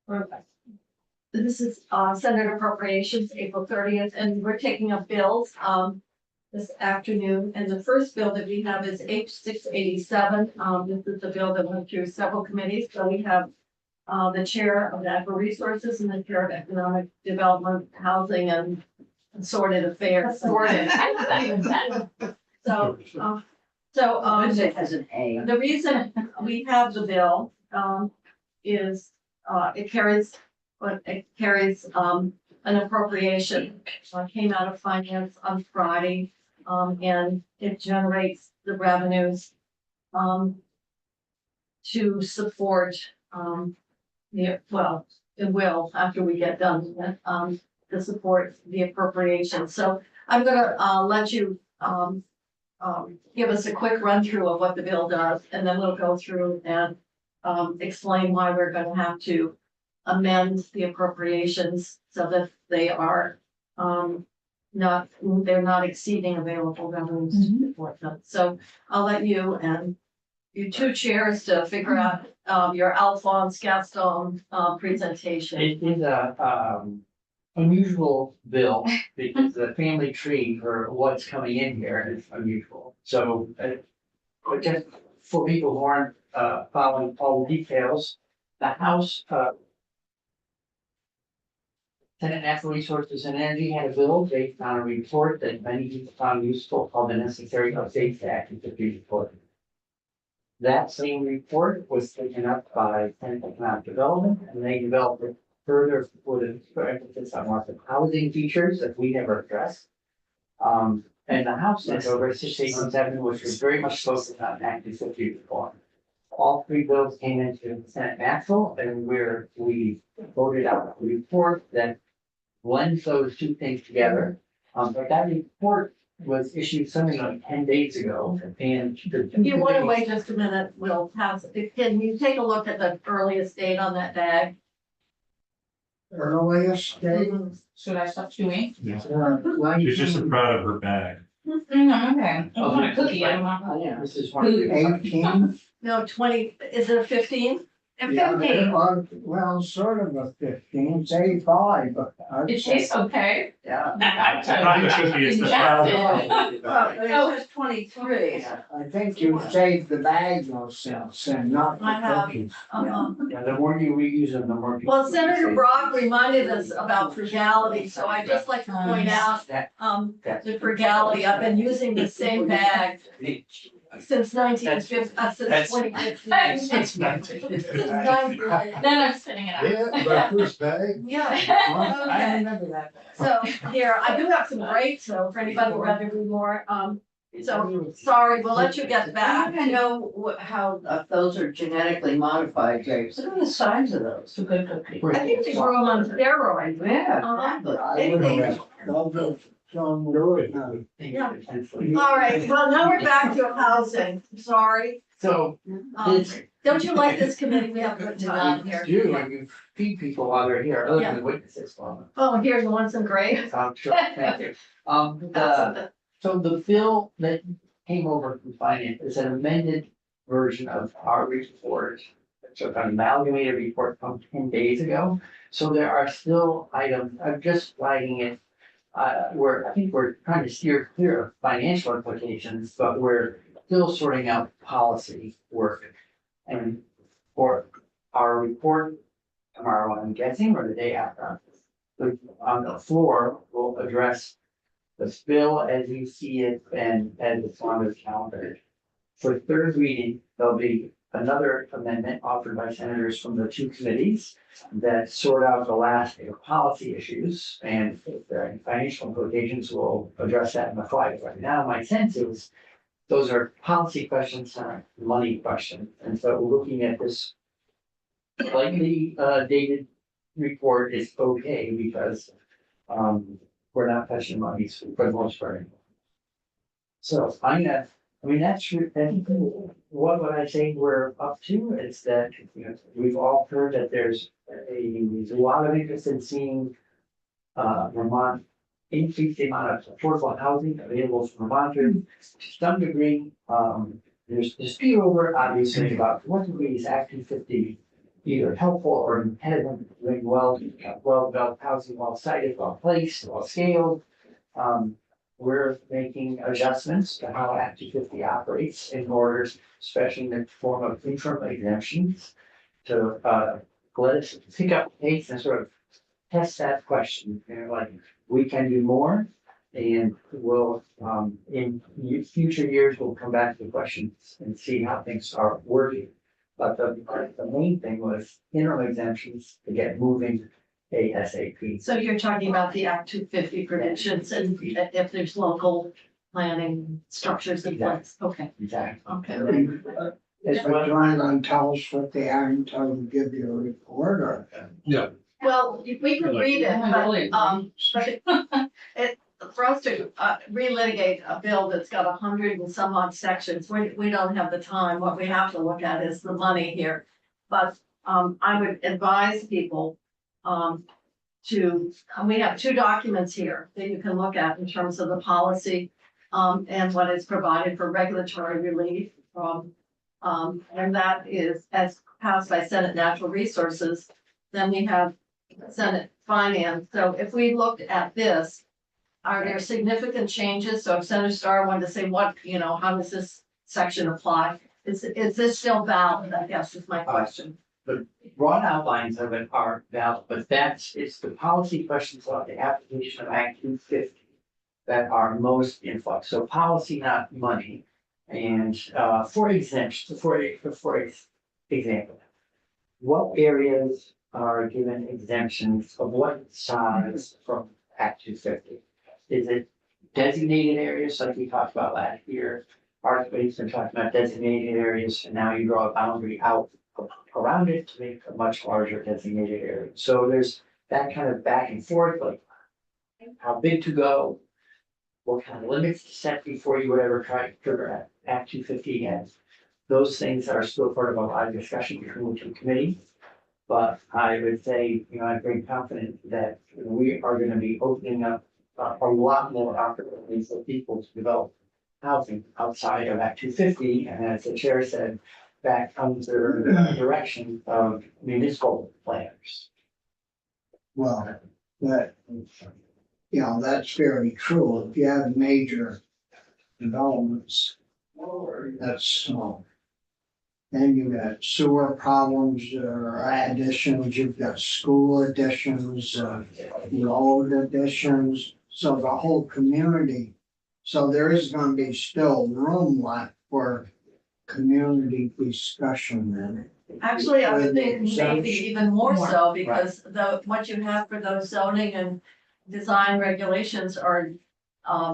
Perfect. This is Senate Appropriations, April 30th, and we're taking up bills this afternoon. And the first bill that we have is H687. This is the bill that went through several committees. So we have the chair of Natural Resources and the chair of Economic Development, Housing, and Assorted Affairs. Assorted. So, It has an A. the reason we have the bill is it carries an appropriation. Came out of finance on Friday, and it generates the revenues to support it will after we get done with to support the appropriation. So I'm gonna let you give us a quick run through of what the bill does, and then we'll go through and explain why we're gonna have to amend the appropriations so that they are they're not exceeding available revenues to support them. So I'll let you and you two chairs to figure out your Alphonse Gaston presentation. It is a unusual bill because the family tree for what's coming in here is unusual. So just for people who aren't following all the details, the House Senate Natural Resources and Energy had a bill based on a report that many people found useful called the Necessary Updates to Act 50 report. That same report was taken up by Senate Economic Development, and they developed it further with an emphasis on market housing features that we never addressed. And the House sent over 687, which was very much focused on Act 50 reform. All three bills came into the Senate Natural, and we voted out a report that blends those two things together. But that report was issued something like 10 days ago, and If you want to wait just a minute, we'll pass. Can you take a look at the earliest date on that bag? Earliest date? Should I stop chewing? She's just so proud of her bag. Okay. I want a cookie. I don't want. Yeah, this is one of the 18? No, 20, is it a 15? Yeah, well, sort of a 15, say 5, but. It tastes okay. Yeah, It's not the cookie, it's the proud. Oh, it's 23. I think you saved the bag though, since, and not I the have. cookies. Yeah, the more you reuse them, the more. people- Well, Senator Brock reminded us about frugality, so I'd just like to point out, That- the frugality. I've been using the same bag since 1950, since 2015. That's not. Then I'm spinning it out. Yeah, my first bag. Yeah, I remember that. so here, I do have some grapes, so for anybody who'd rather do more, so, sorry, we'll let you get I back. don't know how those are genetically modified grapes. What are the size of those? It's a good cookie. I think they grow them on steroids. Yeah, exactly. I would have, I'll just show them do it now. Yeah. All right, well, now we're back to housing, sorry. So, it's, Don't you like this committee? We have a good time here. you, and you feed people while they're here, other than the witnesses. Oh, here's the ones in gray. Sure, thank you. So the bill that came over from finance is an amended version of our report. So an amalgamated report from 10 days ago. So there are still items, I'm just flagging it. I think we're trying to steer clear of financial implications, but we're still sorting out policy work. And for our report tomorrow, I'm guessing, or the day after, on the floor, we'll address the bill as you see it and as it's on the calendar. For third reading, there'll be another amendment offered by senators from the two committees that sort out the last policy issues. And if there are any financial implications, we'll address that in the flag. Right now, my sense is those are policy questions, not money questions. And so looking at this slightly dated report is okay because we're not touching monies for the most part. So that's what would I say we're up to is that, we've all heard that there's a lot of interest in seeing Vermont increase the amount of affordable housing available for Vermonters. To some degree, there's dispute over obviously about what degree is Act 250 either helpful or impediment to doing well developed housing, well sited, well placed, well scaled. We're making adjustments to how Act 250 operates in order, especially in the form of interim exemptions, to let us pick up the pace and sort of test that question. Like, we can do more, and we'll in future years we'll come back to the questions and see how things are working. But the main thing was interim exemptions to get moving ASAP. So you're talking about the Act 250 provisions and if there's local planning structures in place, okay, Exactly. okay. As But well, you aren't gonna tell us what they are until we give you a report, or? Well, we can read it, but it, for us to relitigate a bill that's got 100 and some odd sections, we don't have the time. What we have to look at is the money here. But I would advise people we have two documents here that you can look at in terms of the policy and what is provided for regulatory relief. And that is as passed by Senate Natural Resources. Then we have Senate Finance. So if we looked at this, are there significant changes? So if Senator Starr wanted to say what, how does this section apply? Is this still valid? I guess is my question. broad outlines of it are valid, but it's the policy questions about the application of Act 250 that are most in flux. So policy, not money. And for exemption, for example, what areas are given exemptions of what size from Act 250? Is it designated areas like we talked about last year? Archways been talking about designated areas, and now you draw a boundary out around it to make a much larger designated area. So there's that kind of back and forth, like how big to go, what kind of limits to set before you would ever try to trigger Act 250 again. Those things are still part of a lot of discussion between the two committees. But I would say, I'm very confident that we are going to be opening up a lot more opportunities for people to develop housing outside of Act 250. And as the chair said, that comes the direction of municipal planners. Well, that's very true. If you have major developments, that's small. Then you got sewer problems, additions, you've got school additions, road additions, so the whole community. So there is gonna be still room left for community discussion then. Actually, I would think maybe Zones. even more so, because what you have for those zoning and design regulations are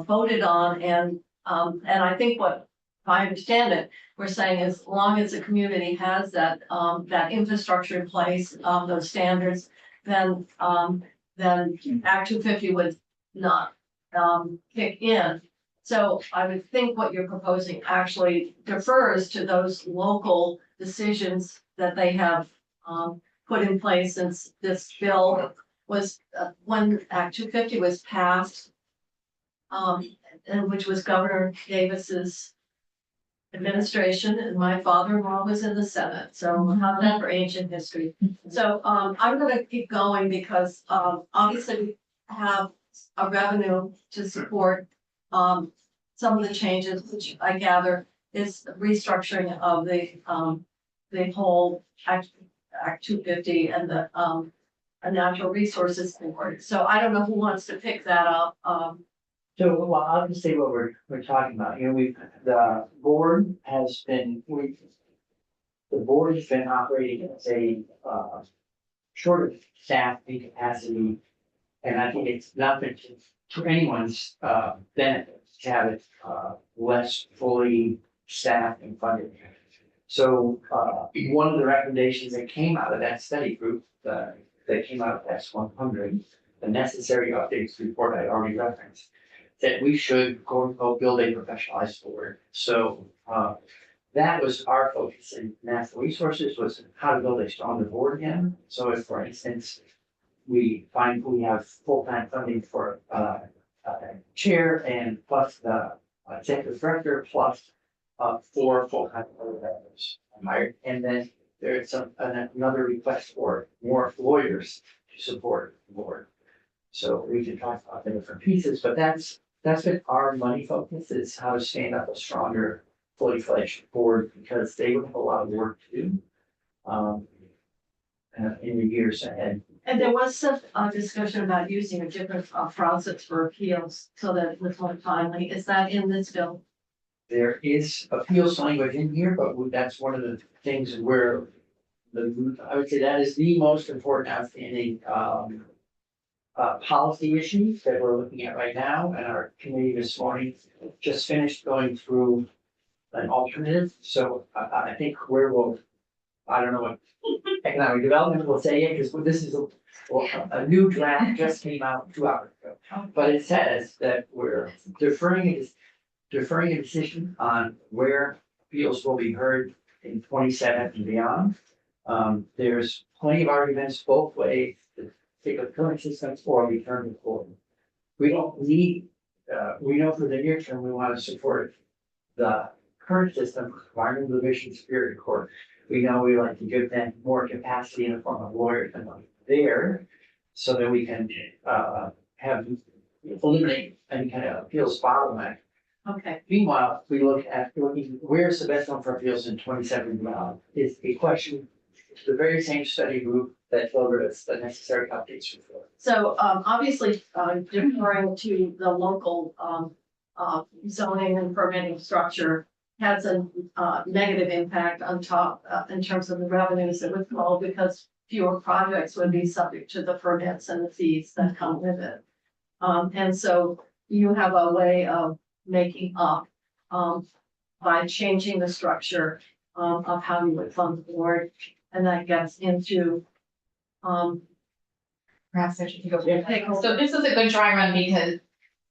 voted on, and I think if I understand it, we're saying as long as the community has that infrastructure in place, those standards, then Act 250 would not kick in. So I would think what you're proposing actually defers to those local decisions that they have put in place since this bill was, when Act 250 was passed, and which was Governor Davis's administration, and my father-in-law was in the Senate, so have that for ancient history. So I'm gonna keep going because obviously we have a revenue to support some of the changes, which I gather is restructuring of the whole Act 250 and the natural resources board. So I don't know who wants to pick that up. So, well, I'll just say what we're talking about. The board has been, operating as a short of staff and capacity. And I think it's not been to anyone's benefit to have it less fully staffed and funded. So one of the recommendations that came out of that study group, that came out of S100, the necessary updates report I already referenced, that we should go build a professionalized board. So that was our focus in natural resources, was how to build a stronger board again. So if, for instance, we find we have full-time funding for chair and plus the executive director plus 4 full-time board members hired. And then there's another request for more lawyers to support the board. So we can talk about the different pieces, but that's been our money focus, is how to stand up a stronger, fully fledged board, because they would have a lot of work to do. In the years ahead. And there was some discussion about using a different process for appeals so that it was more timely. Is that in this bill? There is appeals language in here, but that's one of the things where I would say that is the most important outstanding policy issue that we're looking at right now, and our committee this morning just finished going through an alternative. So I think I don't know what economic development will say it, because this is a new draft just came out 2 hours ago. But it says that we're deferring a decision on where appeals will be heard in 27 and beyond. There's plenty of arguments both ways to take the current systems or return to court. We don't need, we know for the near term, we want to support the current system, environmental division, superior court. We know we like to give them more capacity in the form of lawyers than there, so that we can eliminate any kind of appeals bottleneck. Okay, Meanwhile, we look at where's the best home for appeals in 27 and beyond is a question to the very same study group that delivered us the necessary updates for. so obviously deferring to the local zoning and permitting structure has a negative impact on top in terms of the revenues that would flow, because fewer projects would be subject to the permits and the fees that come with it. And so you have a way of making up by changing the structure of how you would fund the board, and that gets into Perhaps I should go. So this is a good dry run because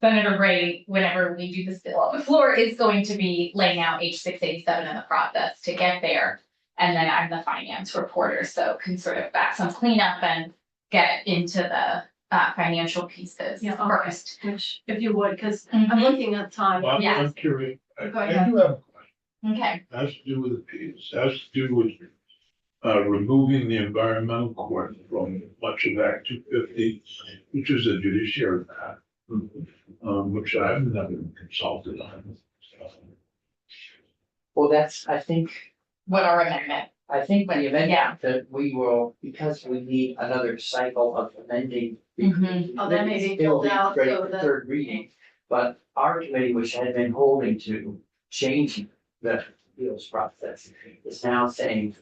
Senator Bray, whenever we do this bill on the floor, is going to be laying out H687 in the process to get there. And then I'm the finance reporter, so can sort of back some cleanup and get into the financial pieces Yeah, first. which, if you would, because I'm looking at time. Well, Yeah. I'm curious. Go I ahead. do have a question. Okay, Has to do with appeals, has to do with removing the environmental court from much of Act 250, which is a judiciary matter, which I've never been consulted on. Well, that's, I think what our amendment? my Yeah. amendment that we will, because we need another cycle of amending. Mhm. Oh, that may be It will pulled out ready so for that- third reading, but our committee, which had been holding to change the appeals process, is now saying,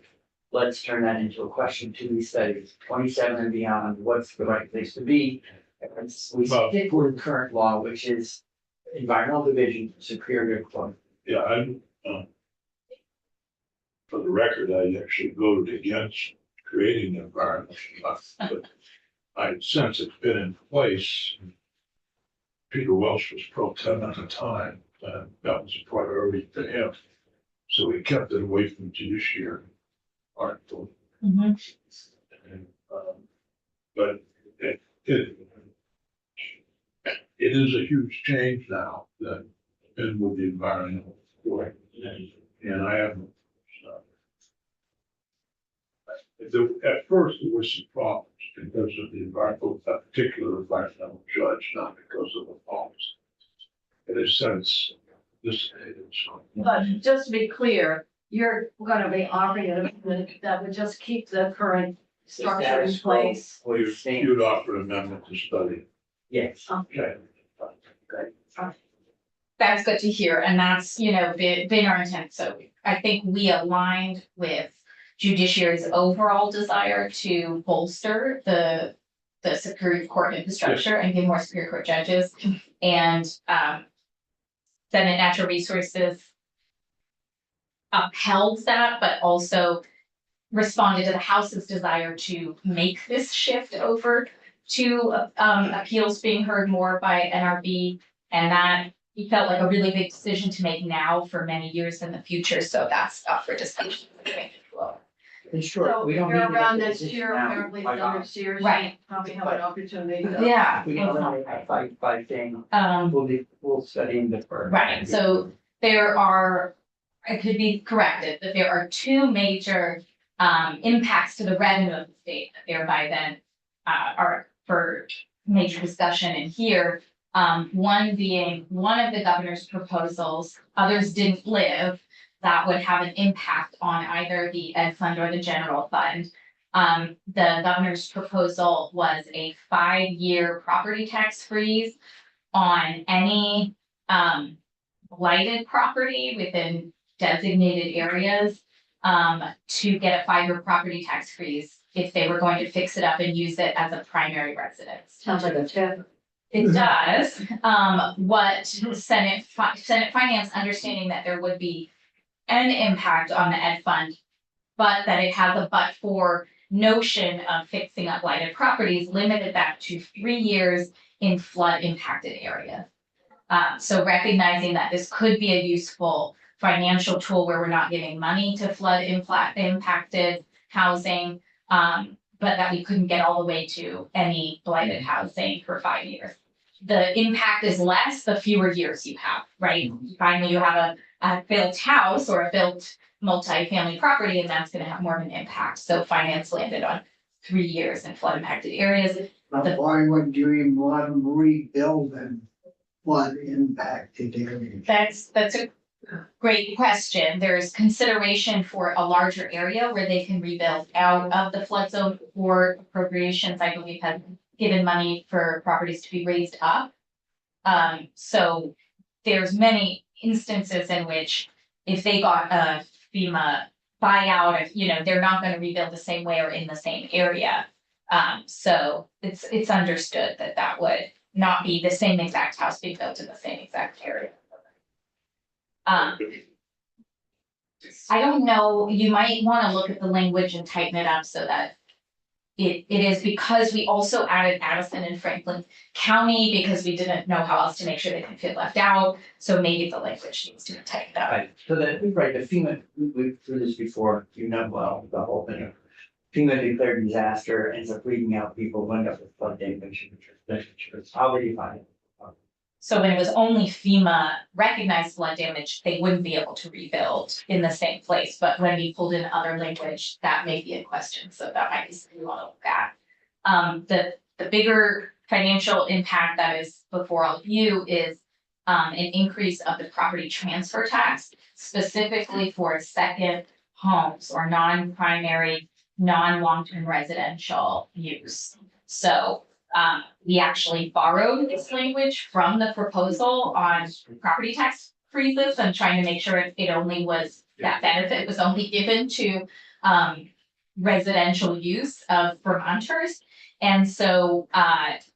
let's turn that into a question to these studies, 27 and beyond, what's the right place to be? And we Well- stick with current law, which is environmental division, superior court. Yeah, for the record, I actually voted against creating the environmental trust, but I since it's been in place. Peter Welsh was pro tem at the time, and that was a priority for him. So he kept it away from judiciary article. Mhm. And, but it is a huge change now that been with the environmental court, and I haven't. At first, there was some problems because of the environmental, that particular environmental judge, not because of the policy. It has since dissipated, so. But just to be clear, you're gonna be offering an amendment that would just keep the current structure in Status quo, place. what you're saying, You'd offer an amendment to study. yes. Okay. That's good to hear, and that's, been our intent, so I think we aligned with judiciary's overall desire to bolster the Superior Court infrastructure and give more Superior Court judges, and Senate Natural Resources upheld that, but also responded to the House's desire to make this shift over to appeals being heard more by NRB, and that he felt like a really big decision to make now for many years in the future, so that's up for discussion. In short, So we don't you're need to around make a next decision year, now. apparently Why not? next year, Right. probably have an opportunity to. Yeah. We can eliminate that by saying, we'll study and defer. Right, so it could be corrected, that there are two major impacts to the revenue of the state, thereby then are for major discussion in here. One being one of the governor's proposals, others didn't live, that would have an impact on either the ed fund or the general fund. The governor's proposal was a 5-year property tax freeze on any blighted property within designated areas to get a 5-year property tax freeze if they were going to fix it up and use it as a primary residence. Sounds like a tip. It does. What Senate Finance, understanding that there would be an impact on the ed fund, but that it has a but-for notion of fixing up blighted properties, limited that to 3 years in flood impacted areas. So recognizing that this could be a useful financial tool where we're not giving money to flood impacted housing, but that we couldn't get all the way to any blighted housing for 5 years. The impact is less, the fewer years you have, right? Finally, you have a built house or a built multifamily property, and that's gonna have more of an impact. So finance landed on 3 years in flood impacted areas. Now, why would you even want them rebuild in flood impacted areas? That's a great question. There's consideration for a larger area where they can rebuild out of the flood zone, or appropriations, I believe, have given money for properties to be raised up. So there's many instances in which if they got a FEMA buyout, if they're not going to rebuild the same way or in the same area. So it's understood that that would not be the same exact house being built in the same exact area. I don't know, you might want to look at the language and tighten it up so that it is, because we also added Addison and Franklin County because we didn't know how else to make sure they didn't get left out. So maybe the language needs to be tightened up. Right, so that, right, the FEMA, we've through this before, well, the whole thing of FEMA declared disaster, ends up freaking out people, wind up with flood damage, how do you find it? So when it was only FEMA recognized flood damage, they wouldn't be able to rebuild in the same place. But when we pulled in other language, that may be a question. So that might be something we want to look at. The bigger financial impact that is before all of you is an increase of the property transfer tax, specifically for second homes or non-primary, non-long-term residential use. So we actually borrowed this language from the proposal on property tax freezes and trying to make sure it only was, that benefit was only given to residential use of Vermonters. And so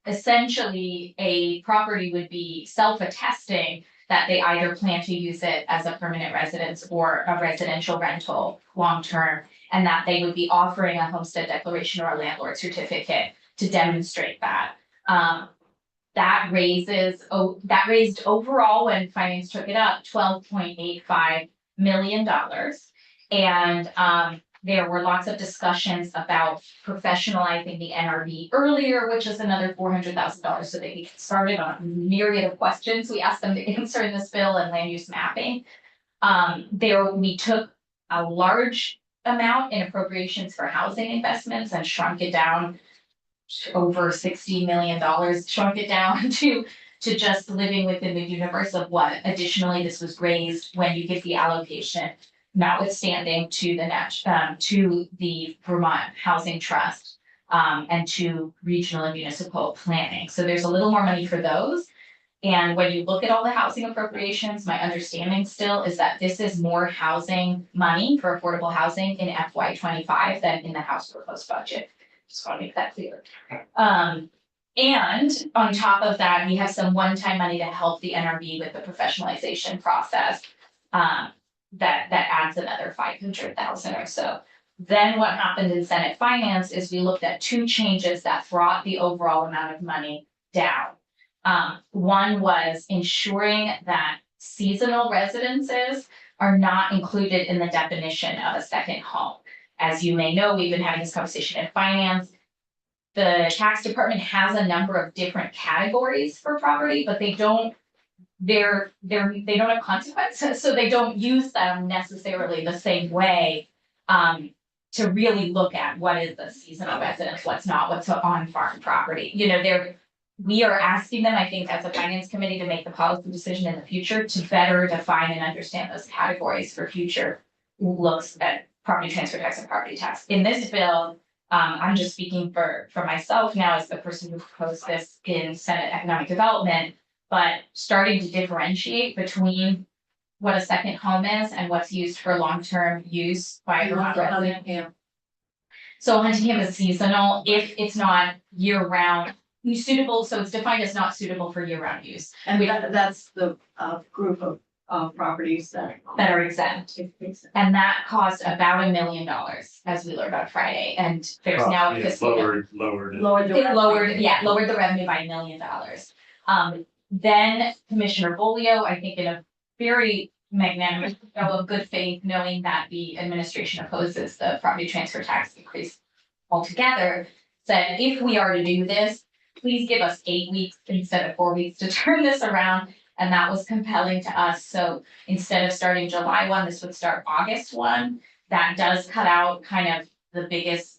essentially a property would be self-attesting that they either plan to use it as a permanent residence or a residential rental long-term, and that they would be offering a homestead declaration or a landlord certificate to demonstrate that. That raised overall, when finance took it up, $12.85 million. And there were lots of discussions about professionalizing the NRV earlier, which is another $400,000, so they get started on a myriad of questions we asked them to answer in this bill, and land use mapping. We took a large amount in appropriations for housing investments and shrunk it down over $60 million, shrunk it down to just living within the universe of what additionally this was raised when you give the allocation, notwithstanding to the Vermont Housing Trust and to regional and municipal planning. So there's a little more money for those. And when you look at all the housing appropriations, my understanding still is that this is more housing money for affordable housing in FY25 than in the House proposed budget. Just want to make that clear. And on top of that, we have some one-time money to help the NRB with the professionalization process. That adds another 500,000 or so. Then what happened in Senate Finance is we looked at two changes that brought the overall amount of money down. One was ensuring that seasonal residences are not included in the definition of a second home. As you may know, we've been having this conversation in finance. The tax department has a number of different categories for property, but they don't have consequences, so they don't use them necessarily the same way to really look at what is the seasonal residence, what's not, what's on farm property, you know, we are asking them, I think, as a finance committee to make the policy decision in the future to better define and understand those categories for future looks at property transfer tax and property tax. In this bill, I'm just speaking for myself now as the person who proposed this in Senate Economic Development, but starting to differentiate between what a second home is and what's used for long-term use by a Vermont resident. So hunting camp is seasonal if it's not year-round suitable, so it's defined as not suitable for year-round use. And that's the group of properties that That are exempt. And that cost about $1 million, as we learned on Friday, and there's now a Yeah, fiscal. lowered. lowered the. It lowered the revenue by $1 million. Then Commissioner Bolio, I think in a very magnanimous show of good faith, knowing that the administration opposes the property transfer tax increase altogether, said, if we are to do this, please give us 8 weeks instead of 4 weeks to turn this around. And that was compelling to us. So instead of starting July 1, this would start August 1. That does cut out kind of the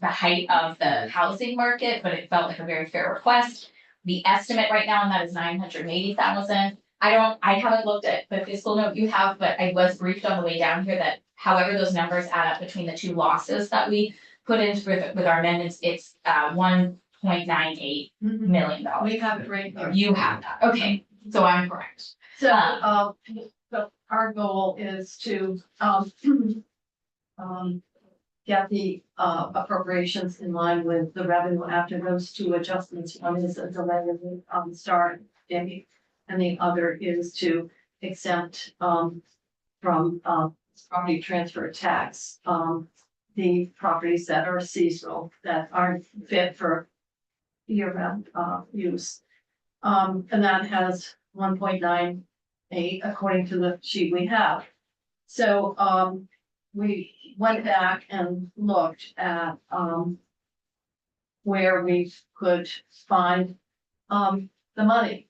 height of the housing market, but it felt like a very fair request. The estimate right now on that is 980,000. I haven't looked at the fiscal note you have, but I was briefed on the way down here that however those numbers add up between the two losses that we put in with our amendments, it's $1.98 million. We have it right here. You have that, okay, so I'm correct. So, so our goal is to, get the, appropriations in line with the revenue after those two adjustments. One is a delay in the, start date, and the other is to exempt, from, property transfer tax, the properties that are seasonal, that aren't fit for year-round, use. And that has 1.98 according to the sheet we have. So, we went back and looked at, where we could find, the money.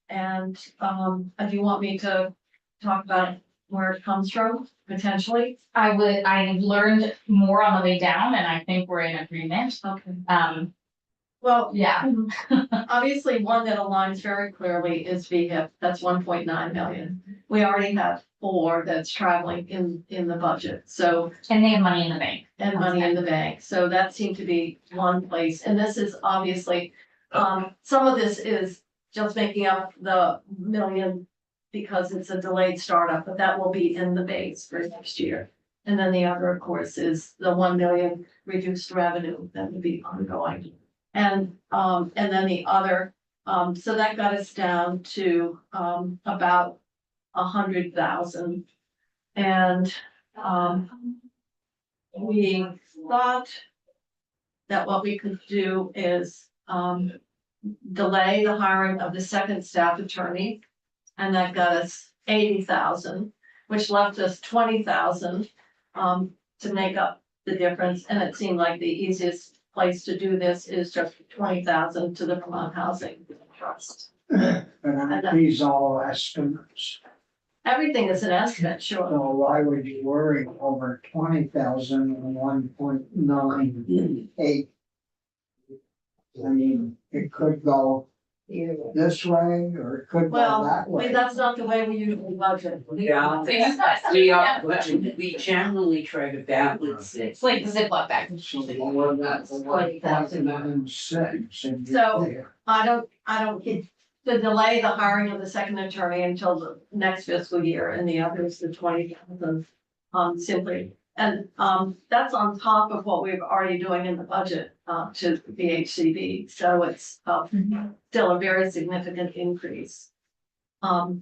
And, do you want me to talk about where it comes from, potentially? I learned more on the way down and I think we're in agreement. Okay. Well, Yeah, obviously, one that aligns very clearly is VHIP, that's 1.9 million. We already have 4 that's traveling in the budget, so, and they have money in the bank. and money in the bank, so that seemed to be one place, and this is obviously, some of this is just making up the million because it's a delayed startup, but that will be in the base for next year. And then the other, of course, is the 1 million reduced revenue that will be ongoing. And then the other, so that got us down to, about 100,000. And, we thought that what we could do is, delay the hiring of the second staff attorney. And that got us 80,000, which left us 20,000, to make up the difference. And it seemed like the easiest place to do this is just 20,000 to the Vermont Housing Trust. But aren't these all estimates? Everything is an estimate, sure. So why would you worry over 20,000 and 1.98? I mean, it could go this way or it could go Well, that way. that's not the way we usually budget. Yeah. We generally try to balance it. It's like the Ziploc bag. So lower that to 1.96 and you're So- there. I don't get to delay the hiring of the second attorney until the next fiscal year, and the other is the 20,000, simply. And, that's on top of what we're already doing in the budget, to the HCB, so it's, still a very significant increase. We're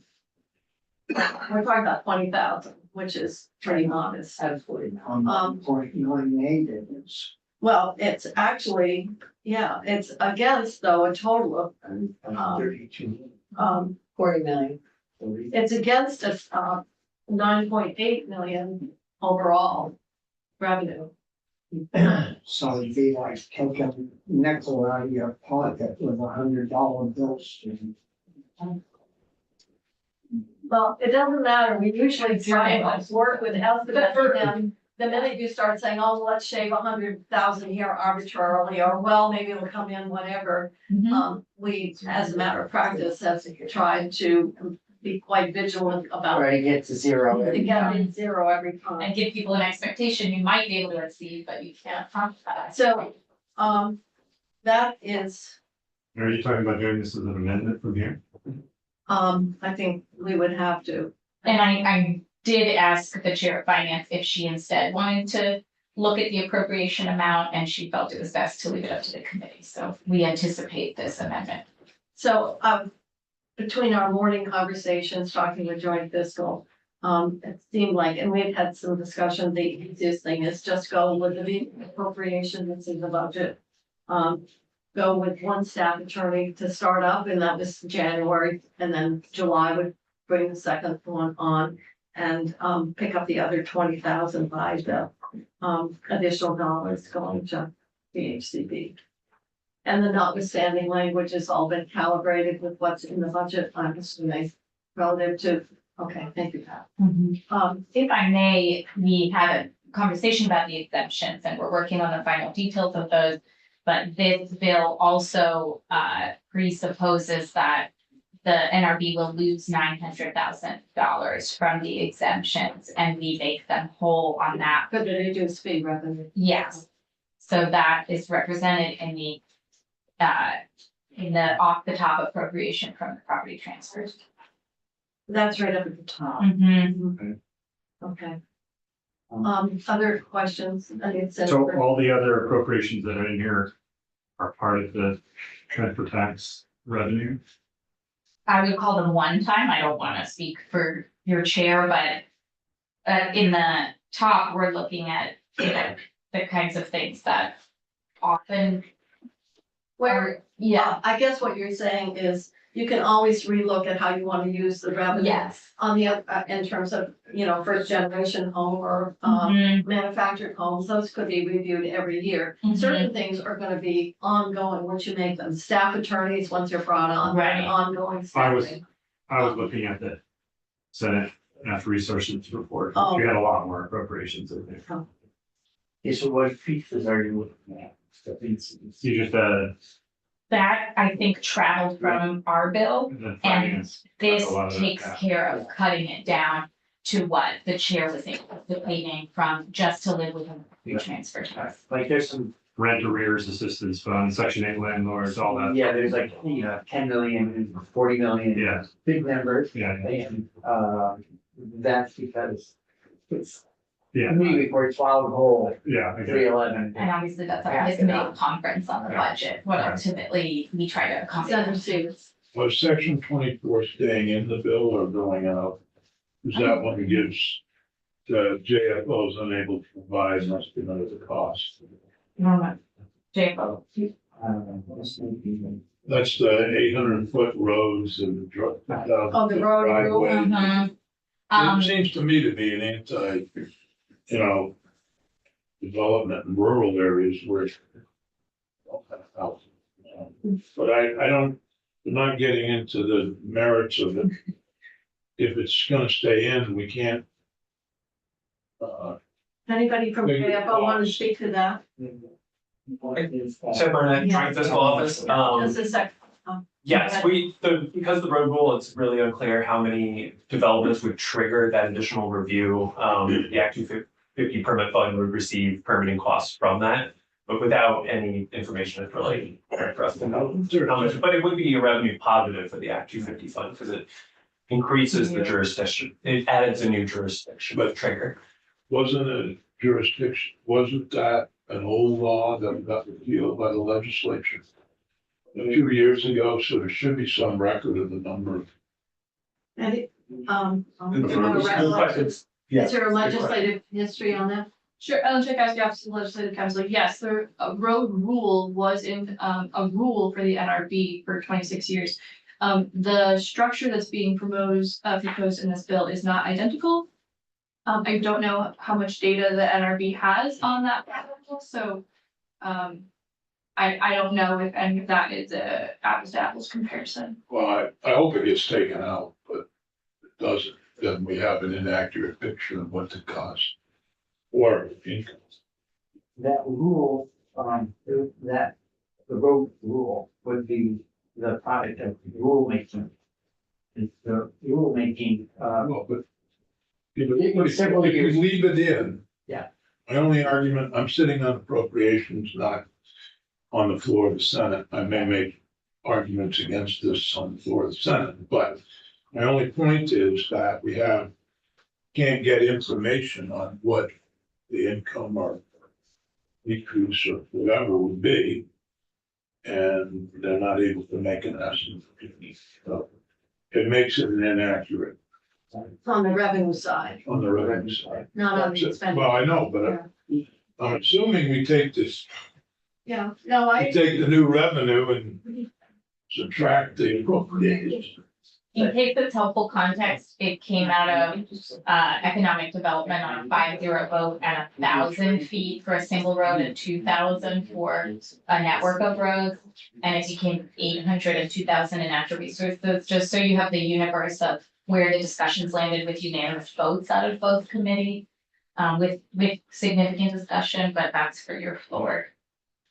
talking about 20,000, which is pretty modest. Absolutely. On 1.98 it is. Well, it's actually, yeah, it's against though a total of, 32. 40 million. it's against a, 9.8 million overall revenue. So it'd be like taking a nickel out of your pocket with $100 bills. Well, it doesn't matter, we usually try to work with estimates and the minute you start saying, oh, let's shave 100,000 here arbitrarily, or well, maybe it'll come in whatever. We, as a matter of practice, have tried to be quite vigilant about Try to get to zero. to get it 0 every time. And give people an expectation you might be able to exceed, but you can't promise that. So, that is, Are you talking about doing this as an amendment from here? I think we would have to. And I did ask the chair of finance if she instead wanted to look at the appropriation amount, and she felt it was best to leave it up to the committee, so we anticipate this amendment. So, between our morning conversations, talking with joint fiscal, it seemed like, and we've had some discussion, the easiest thing is just go with the appropriation that's in the budget. Go with one staff attorney to start up, and that was January, and then July would bring the second one on. And, pick up the other 20,000 by the, additional dollars going to the HCB. And the notwithstanding language has all been calibrated with what's in the budget, I'm assuming, relative to, okay, thank you, Pat. If I may, we had a conversation about the exemptions, and we're working on the final details of those. But this bill also presupposes that the NRB will lose $900,000 from the exemptions, and we make them whole on that. But the reduced fee revenue. Yes. So that is represented in the off the top appropriation from the property transfers. That's right up at the top. Okay. Other questions? I think it's- So all the other appropriations that are in here are part of the transfer tax revenue? I would call them one time. I don't want to speak for your chair, but in the top, we're looking at, you know, the kinds of things that often Where, yeah, I guess what you're saying is you can always relook at how you want to use the revenue. yes. On the, in terms of, you know, first generation home or, manufactured homes, those could be reviewed every year. Certain things are gonna be ongoing once you make them. Staff attorneys, once they're brought on, Right. ongoing I was- staffing. I was looking at the Senate Natural Resources report. Oh. We had a lot more appropriations in there. Okay, so what pieces are you looking at? You just, That I think traveled from our bill. and then finance. This a lot of that takes back. care of cutting it down to what the chair was anticipating from just to live within the transfer tax. Like there's some, Rent arrears assistance fund, Section 8 landlords, all that. yeah, there's like, 10 million, 40 million. Yeah. Big numbers. Yeah. And, that's because it's, Yeah, committee report swallowed whole yeah, I get it. 311. And obviously that's Yeah, a committee conference on the Yeah. budget, what Right. ultimately we try to Center accomplish. seats. Was section 24 staying in the bill or going out? Is that one that gives the JFOs unable to provide an estimate of the cost? JFO. That's the 800-foot roads and the drug. Oh, the road rule. Mhm. It seems to me to be an anti, development in rural areas where. But I don't, I'm not getting into the merits of it. If it's gonna stay in, we can't. Anybody from Maybe JFO want to cost. speak to that? Tim Burnett, Yeah. Joint Fiscal Office. Just a sec. Yes, because the road rule, it's really unclear how many developments would trigger that additional review. The Act 250 permit fund would receive permitting costs from that. But without any information, it's really hard for us to know how much, but it would be a revenue positive for the Act 250 fund because it increases the jurisdiction. It adds a new jurisdiction But- trigger. Wasn't a jurisdiction, wasn't that an old law that got repealed by the legislature? A few years ago, so there should be some record of the number of. Any, Good is Yes. there a legislative history on that? Sure, Ellen Checkowski, Office of Legislative Counsel. Yes, the road rule was in a rule for the NRB for 26 years. The structure that's being proposed in this bill is not identical. I don't know how much data the NRB has on that proposal, so I don't know if any of that is a apples to apples comparison. Well, I hope it gets taken out, but it doesn't, then we have an inaccurate picture of what it costs. or income. That rule, that the road rule would be the product of rulemaking. It's the rulemaking, Well, but. It's several If years. you leave it in. Yeah. My only argument, I'm sitting on appropriations, not on the floor of the Senate. I may make arguments against this on the floor of the Senate, but my only point is that we can't get information on what the income or decrease or whatever would be. And they're not able to make an estimate. So it makes it inaccurate On the revenue side, on the revenue side. not on the Well, expenditure. I know, but I'm assuming we take this, Yeah, no, we I, take the new revenue and subtract the appropriations. In case it's helpful context, it came out of economic development on a 5-0 vote and 1,000 feet for a single road and 2,000 for a network of roads. And it became 800 and 2,000 in natural resources, just so you have the universe of where the discussions landed with unanimous votes out of both committee. With significant discussion, but that's for your floor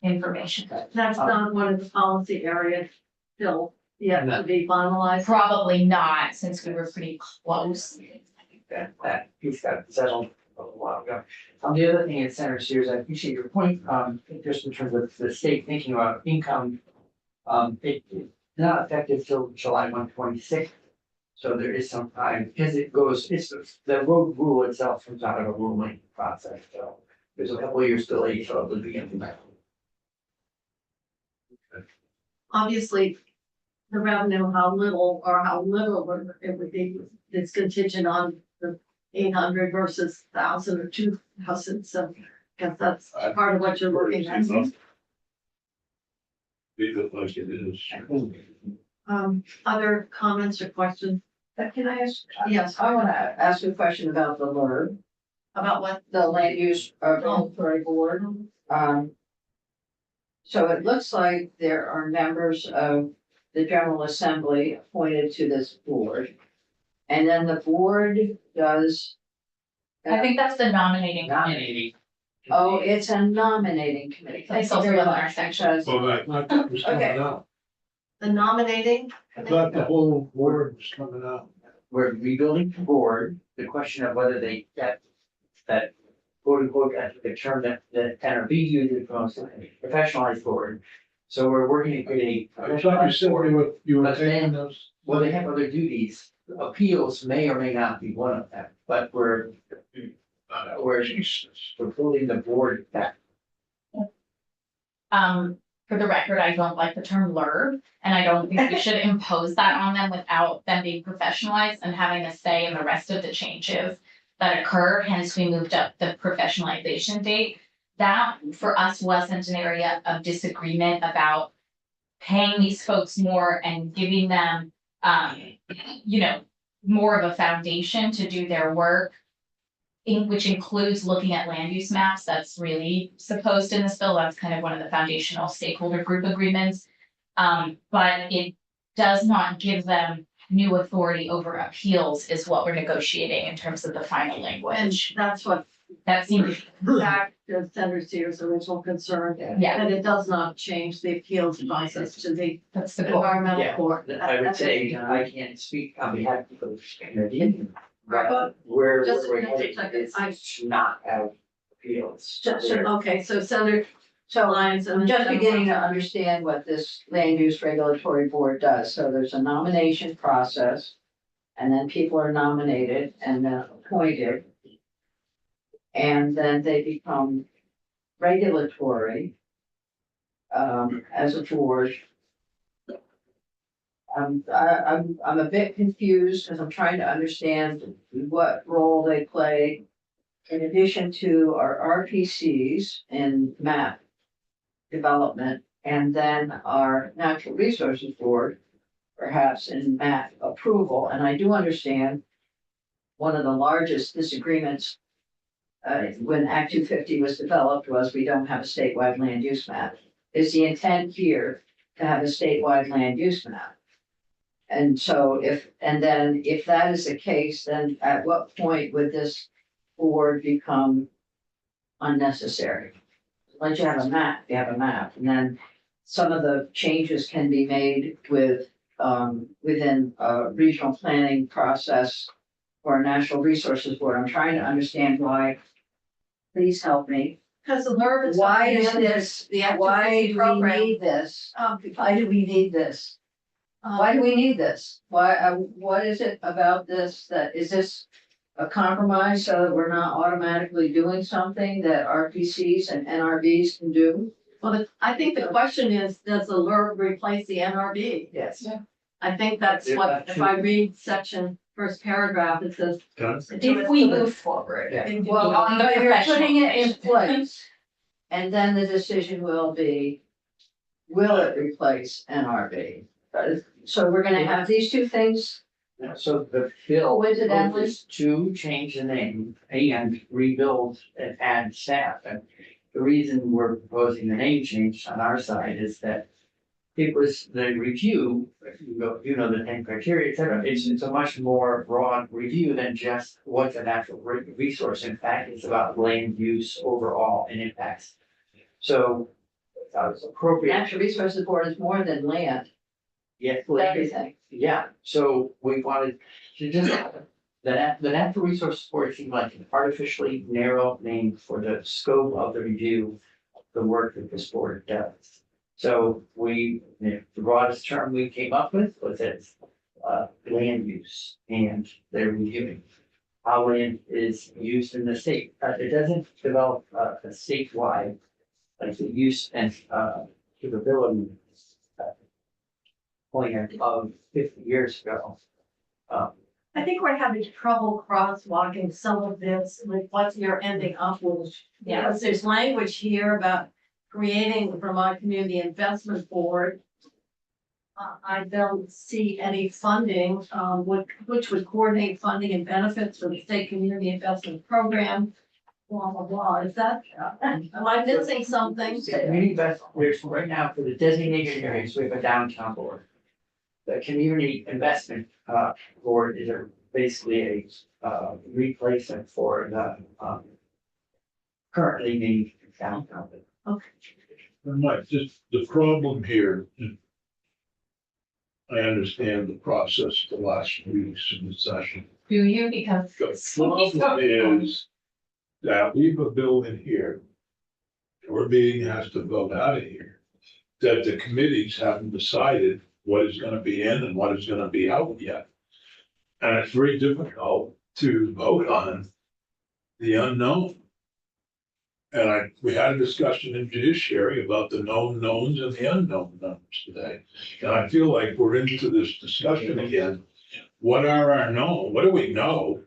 information. that's not one of the policy areas still yet to be finalized. Probably not, since we were pretty close. that piece got settled a while ago. The other thing at Senator Sears, I appreciate your point, just in terms of the state thinking about income. It's not effective till July 1/26. So there is some time, because the road rule itself comes out of a rulemaking process, so there's a couple of years delay, so it would be implemented. Obviously, the revenue, how little it would be, it's contingent on the 800 versus 1,000 or 2,000, so. Because that's part of what you're looking at. Leave it like it is. Other comments or questions? Can I ask? Yes, I wanna ask you a question about the LURB, about what? the land use regulatory board. So it looks like there are members of the General Assembly appointed to this board. And then the board does. I think that's the nominating committee. Oh, it's a nominating committee. Thank It's you also very in our much, section. because- Well, I thought that was coming Okay. out. The nominating? I thought the whole board was coming out. We're rebuilding the board, the question of whether that quote unquote, the term that NRB uses for most professionalized board. So we're working to create a I thought you said you were But then- taking those. well, they have other duties. Appeals may or may not be one of them, but we're Jesus. building the board back. For the record, I don't like the term LURB, and I don't think we should impose that on them without them being professionalized and having a say in the rest of the changes that occur, hence we moved up the professionalization date. That, for us, wasn't an area of disagreement about paying these folks more and giving them, more of a foundation to do their work. Which includes looking at land use maps, that's really supposed in this bill, that's kind of one of the foundational stakeholder group agreements. But it does not give them new authority over appeals is what we're negotiating in terms of the final And language. that's what, That seems, back to Senator Sears' original concern, yeah, that it does not change the appeals process to the that's the goal. environmental Yeah. court. I would say, I can't speak on behalf of the committee. Right. But where Just we're a headed second, is to not have appeals. Okay, so Senator Lyons and. I'm just beginning to understand what this land use regulatory board does. So there's a nomination process. And then people are nominated and then appointed. And then they become regulatory. As a board. I'm a bit confused because I'm trying to understand what role they play. In addition to our RPCs and map development, and then our natural resources board, perhaps in map approval, and I do understand. One of the largest disagreements. When Act 250 was developed was we don't have a statewide land use map. Is the intent here to have a statewide land use map? And so if that is the case, then at what point would this board become unnecessary. Like you have a map, and then some of the changes can be made within a regional planning process or a natural resources board. I'm trying to understand why. Please help me. Because the LRB is. Why is something that this, The why activity do we program. need this? Because, Why do we need this? Why do we need this? What is it about this is this a compromise so that we're not automatically doing something that RPCs and NRBs can do? Well, I think the question is, does the LRB replace the NRB? Yes. I think that's what, if I read section, first paragraph, it says. Does? If we move forward. Well, On the you're professional putting it in information. place. And then the decision will be, will it replace NRB? So we're gonna have these two things. So the bill Coincidentally. is to change the name and rebuild and add staff. And the reason we're proposing the name change on our side is that it was the review, you know, the 10 criteria, et cetera. It's a much more broad review than just what's a natural resource. In fact, it's about land use overall and impacts. So it's appropriate. Natural Resources Board is more than land, Yeah, everything. yeah, so we wanted to just, the natural resource board seemed like an artificially narrow name for the scope of the review, of the work that this board does. So the broadest term we came up with was its land use, and they're reviewing how land is used in the state. It doesn't develop a statewide, like the use and capability plan of 50 years ago. I think we're having trouble crosswalking some of this with what you're ending up with. Yeah. Because there's language here about creating the Vermont Community Investment Board. I don't see any funding, which would coordinate funding and benefits for the state community investment program. Blah, blah, blah. Is that, am I missing something? Community investment, right now for the designated areas, we have a downtown board. The community investment board is basically a replacement for the currently named downtown. Mike, just the problem here. I understand the process the last weeks in the session. Do you? Because. The problem is that we have a building here. Our meeting has to vote out of here. That the committees haven't decided what is gonna be in and what is gonna be out yet. And it's very difficult to vote on the unknown. And we had a discussion in judiciary about the known knowns and the unknown knowns today. And I feel like we're into this discussion again. What are our known? What do we know?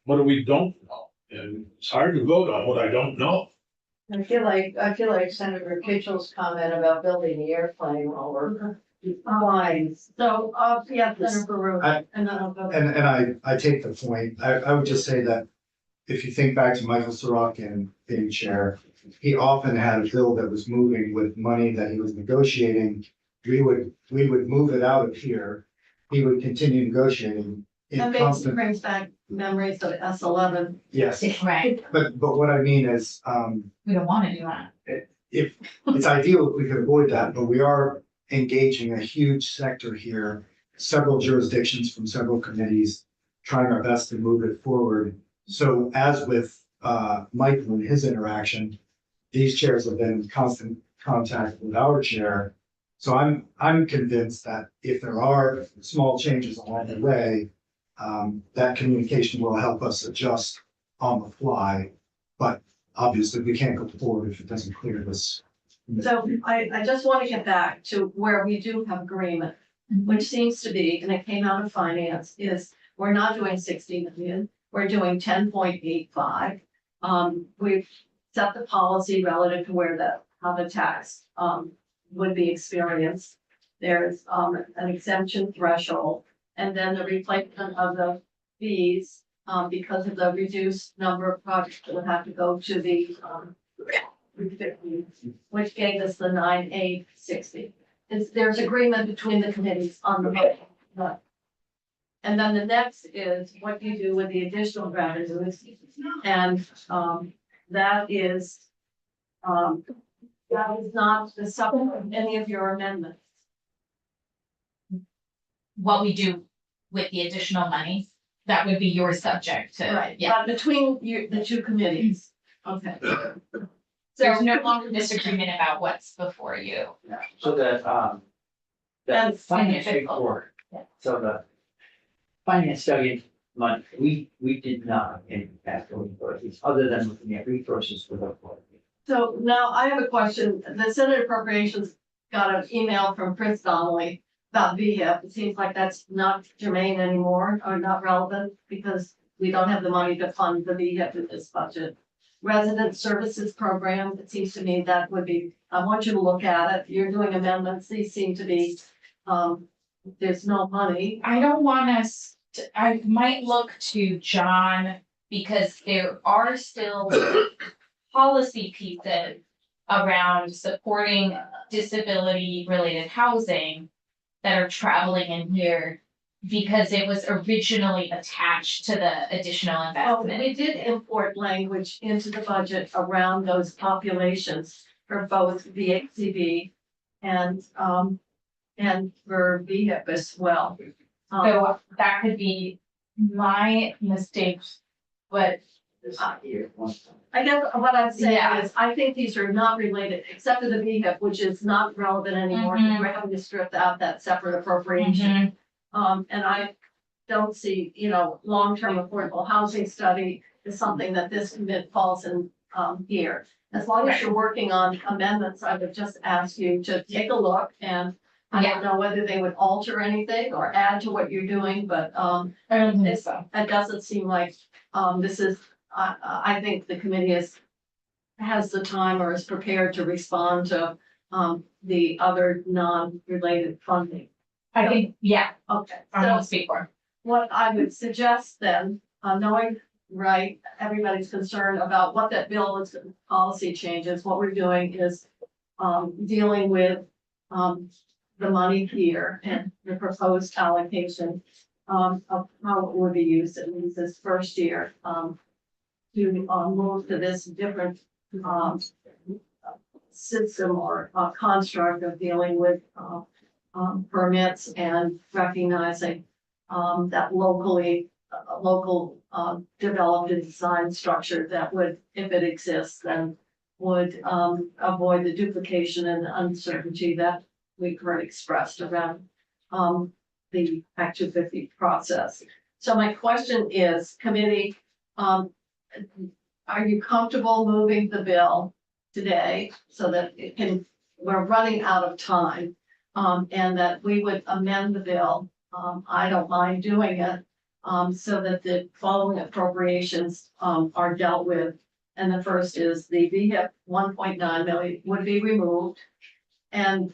What do we don't know? And it's hard to vote on what I don't know. I feel like Senator Kitchell's comment about building the airplane while we're flying. So, yeah, Senator Baru, I- and then I'll go. And I take the point. I would just say that if you think back to Michael Sorokin being chair, he often had a bill that was moving with money that he was negotiating. We would move it out of here. He would continue negotiating in That constant, brings back memories of S11. yes. Right, But what I mean is, we don't wanna do that. if, it's ideal if we could avoid that, but we are engaging a huge sector here. Several jurisdictions from several committees, trying our best to move it forward. So as with Michael and his interaction, these chairs have been in constant contact with our chair. So I'm convinced that if there are small changes along the way, that communication will help us adjust on the fly. But obviously, we can't go forward if it doesn't clear this. So I just want to get back to where we do have agreement, which seems to be, and it came out of finance, is we're not doing 60 million, we're doing 10.85. We've set the policy relative to where how the tax would be experienced. There's an exemption threshold, and then the replacement of the fees because of the reduced number of projects that would have to go to the which gave us the 9,860. There's agreement between the committees on the vote. And then the next is what you do with the additional revenues. And that is, that is not the subject of any of your amendments. What we do with the additional money, that would be your subject to, Right, yeah. but between you, the two committees, okay. There's So, no longer disagreement about what's before you. So the And- finance and- report, Yeah. so the finance study money, we did not impact those authorities, other than looking at resources for the authority. so now I have a question. The Senate Appropriations got an email from Chris Donnelly about VHIP. It seems like that's not germane anymore, or not relevant, because we don't have the money to fund the VHIP with this budget. Resident Services Program, it seems to me that would be, I want you to look at it. You're doing amendments. These seem to be, there's no money. I don't want us to, I might look to John, because there are still policy pieces around supporting disability related housing that are traveling in here, because it was originally attached to the additional Oh, investment. we did import language into the budget around those populations for both VHCB and for VHIP as well. So that could be my mistake, but I guess what I'm saying Yeah. is, I think these are not related, except for the VHIP, which is not relevant anymore, because we're having to strip out that separate appropriation. And I don't see, long-term affordable housing study is something that this commit falls in, here. As long as you're working on amendments, I would just ask you to take a look, and I don't know whether they would alter anything or add to what you're doing, but, I don't think so. it doesn't seem like, this is, I think the committee has the time or is prepared to respond to, the other non-related funding. I think, yeah, Okay, I so won't speak for. what I would suggest then, knowing, right, everybody's concerned about what that bill is, policy changes, what we're doing is, dealing with, the money here and the proposed allocation, of how it would be used at least this first year, to, move to this different, system or, construct of dealing with, permits and recognizing that local developed and designed structure that would, if it exists, then would avoid the duplication and uncertainty that we've heard expressed around the Act 250 process. So my question is, committee, are you comfortable moving the bill today so that it can, we're running out of time? And that we would amend the bill, I don't mind doing it, so that the following appropriations, are dealt with. And the first is the VHIP 1.9 million would be removed. And,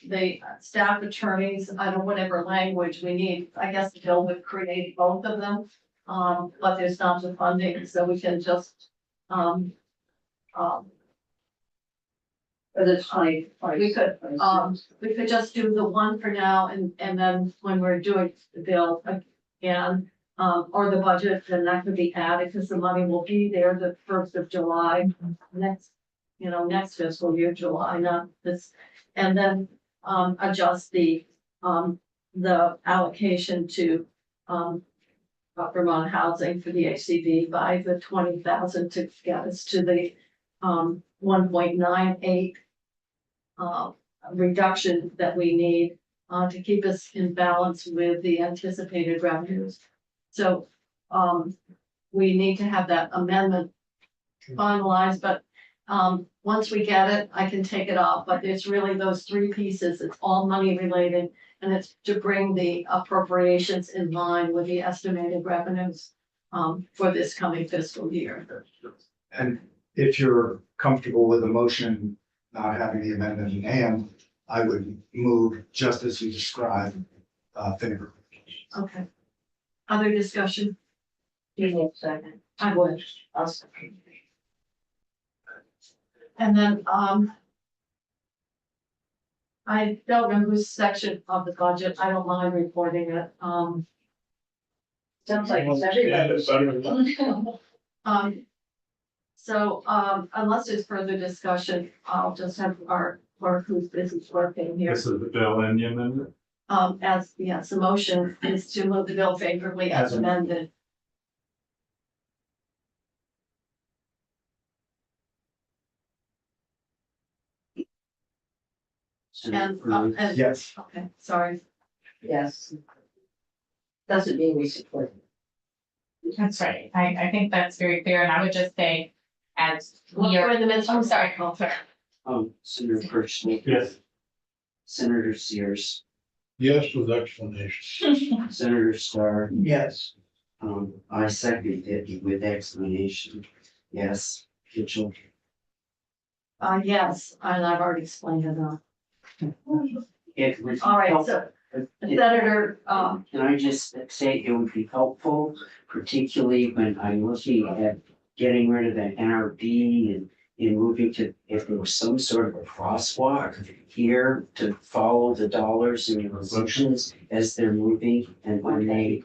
the staff attorneys, I don't, whatever language we need, I guess the bill would create both of them. But there's not the funding, so we can just, For the 20. we could just do the one for now, and then when we're doing the bill again, or the budget, then that could be added, because the money will be there the 1st of July, next fiscal year, July, not this. And then, adjust the allocation to, Vermont Housing for the HCB by the 20,000 to get us to the, 1.98 reduction that we need to keep us in balance with the anticipated revenues. So we need to have that amendment finalized, but once we get it, I can take it off. But it's really those three pieces. It's all money related, and it's to bring the appropriations in line with the estimated revenues for this coming fiscal year. And if you're comfortable with the motion, not having the amendment in hand, I would move just as you described, favor. Okay. Other discussion? Give me a second. I would. I'll second. And then, I don't know whose section of the budget, I don't mind reporting it, Sounds like it's Yeah, everybody. it's better than that. So, unless there's further discussion, I'll just have our clerk who's busy working here. This is the bill and the amendment. Yes, the motion is to move the bill favorably as amended. And, Yes. okay, sorry. Yes. Doesn't mean we support it. That's right. I think that's very clear, and I would just say, as we We're are, in the midst. I'm sorry, sorry. Senator Kirchner. Yes. Senator Sears, Yes, with explanation. Senator Starr, Yes. I second it with explanation. Yes, Mitchell. Yes, and I've already explained it now. It would. All right, help- so Senator, Can I just say it would be helpful, particularly when I'm looking at getting rid of the NRB and moving to, if there was some sort of a crosswalk here to follow the dollars and the resolutions as they're moving and when they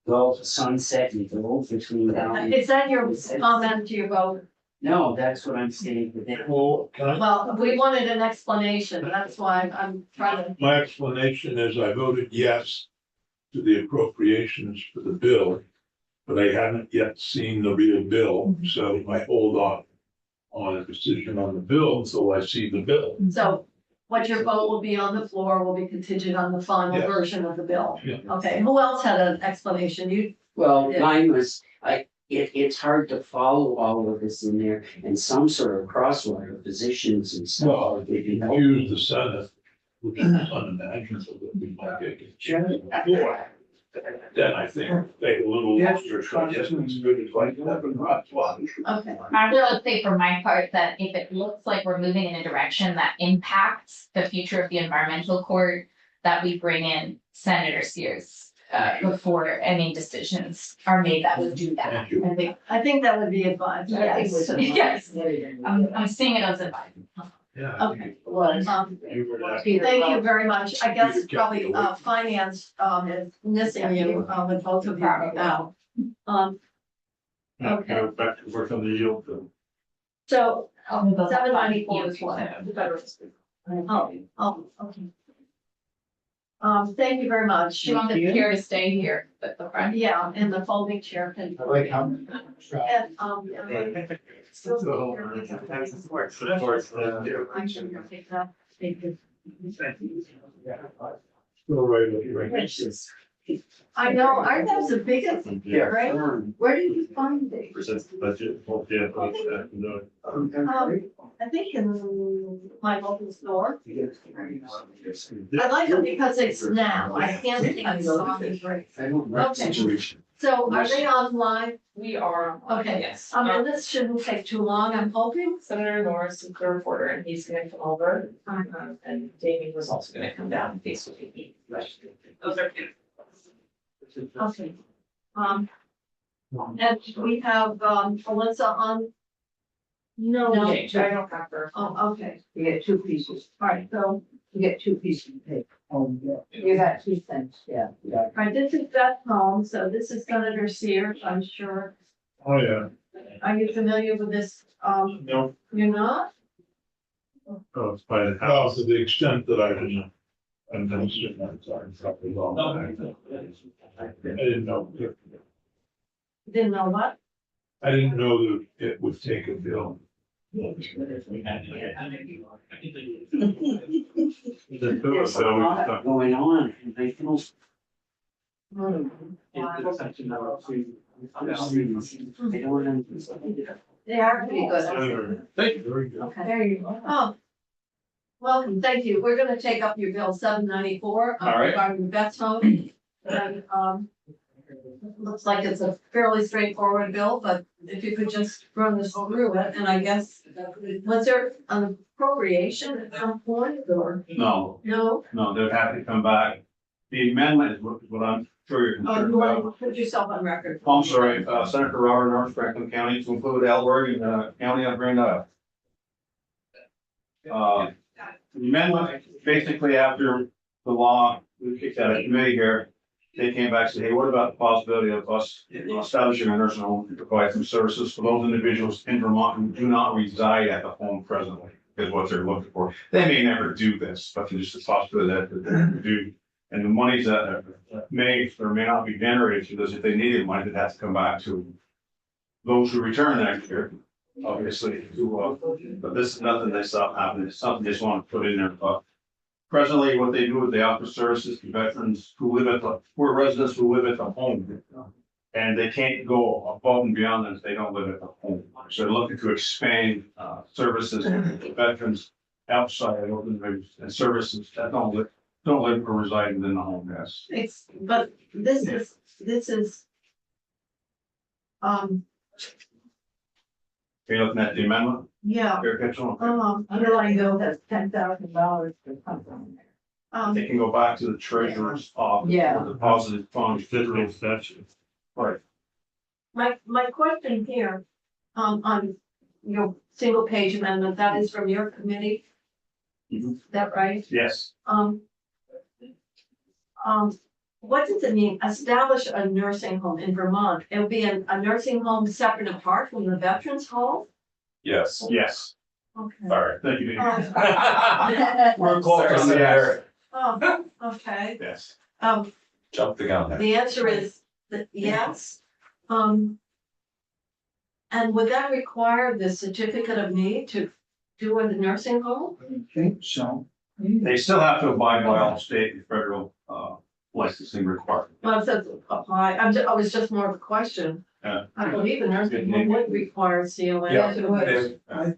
go sunset and go between now and. is that your comment to your vote? No, that's what I'm saying, but then. Well, can I? Well, we wanted an explanation, that's why I'm trying to, My explanation is I voted yes to the appropriations for the bill, but I haven't yet seen the real bill, so I hold off on a decision on the bill until I see the bill. so what your vote will be on the floor will be contingent on the final Yeah. version of the bill. Yeah. Okay, who else had an explanation? You, Well, Yeah. mine was, it's hard to follow all of this in there and some sort of crosswalk of positions and stuff. Well, would be if helpful. you use the Senate, which is unimaginable that we might get. Sure. Then I think take a little longer, so yes, it's good, it's like 11 crosswalks. okay, I will say for my part that if it looks like we're moving in a direction that impacts the future of the environmental court, that we bring in Senator Sears before any decisions are made that would do that. Thank you. I think, I think that would be advised. yes, yes, I'm seeing it as advice. Yeah. I think Okay. Was. you were that- Thank you very much. I guess probably, finance, is missing you, with both of you now. Okay. Go back to work on the yield. So, Oh, 794 is what? Okay. Thank you very much. She wants the chair to stay here at the front. Yeah, and the folding chair can. I like how. And, I can take that. Thank you. Still right with you, right? I know, aren't those the biggest, right? Where did you find it? Presents the budget, well, yeah, no. I think in my local store. I like them because they snap. I can't think of something great. Okay. So are they online? We are. Okay. Yes. And this shouldn't take too long, I'm hoping. Senator Norris is the reporter and he's gonna come over. And Damien was also gonna come down and face with me. Those are good. Okay. And we have, Alyssa on. No. No, I don't have her. Oh, okay. You get two pieces. All right, so, You get two pieces of paper. Oh, yeah. You got two things, yeah. all right, this is Beth Home, so this is Senator Sears, I'm sure. Oh, yeah. Are you familiar with this? No, You're not? oh, it's by the Well, house. to the extent that I didn't. I'm not sure that's probably wrong. I didn't know. Didn't know what? I didn't know that it would take a bill. There's a lot going on, and I feel. I don't understand. They are pretty good. Thank you, very good. Okay, there you go. Oh. Welcome, thank you. We're gonna take up your bill 794. All right. Regarding Beth's home. And, looks like it's a fairly straightforward bill, but if you could just run this through it, and I guess, was there an appropriation at some point, or? No, No? no, they'd have to come back. The amendment is what I'm sure you're Oh, concerned you about. want to put yourself on record? I'm sorry, Senator Robert North, Franklin County, to include Alberg and County of Grand Isle. The amendment, basically after the law, we kicked out of committee here, they came back and said, hey, what about the possibility of us establishing a nursing home to provide some services for those individuals in Vermont who do not reside at the home presently, is what they're looking for. They may never do this, but there's just a possibility that they do. And the monies that may or may not be generated through this, if they needed money, that has to come back to those who return next year, obviously, but this is nothing they saw happening, it's something they just want to put in there, but presently, what they do is they offer services to veterans who live at the, who are residents who live at the home. And they can't go above and beyond that if they don't live at the home. So they're looking to expand, services to veterans outside of and services that don't live or reside within the home, yes. But this is. Are you looking at the amendment? Yeah, Your picture? Underlying bill has $10,000 to come from there. They can go back to the treasurer's office. Yeah. For deposited funds. Fifteen statute. Right. my question here, on your single page amendment, that is from your committee? Mhm. Is that right? Yes. What does it mean, establish a nursing home in Vermont? It would be a nursing home separate and apart from the veterans hall? Yes, Yes. Okay. sorry. Thank you, Dave. We're close on the air. Oh, okay, Yes. Jump the gun there. the answer is that yes. And would that require the certificate of need to do in the nursing home? I think so. They still have to abide by all state and federal, licensing requirements. Well, it says apply, I was just more of a question. Yeah. I believe the nursing home would require CON. Yeah, It would.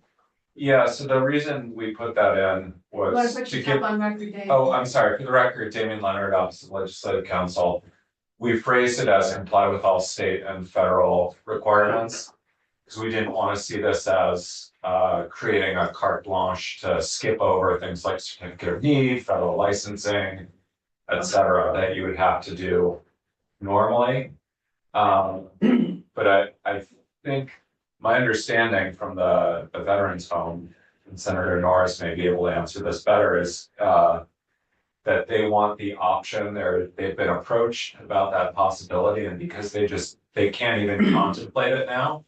Yeah, so the reason we put that in Wanna was put to yourself give, on record, Dave? oh, I'm sorry, for the record, Damien Leonard, Office of Legislative Counsel. We phrased it as comply with all state and federal requirements. Because we didn't want to see this as creating a carte blanche to skip over things like certificate of need, federal licensing, et cetera, that you would have to do normally. But I think my understanding from the Veterans Home, and Senator Norris may be able to answer this better, is that they want the option, they've been approached about that possibility, and because they can't even contemplate it now.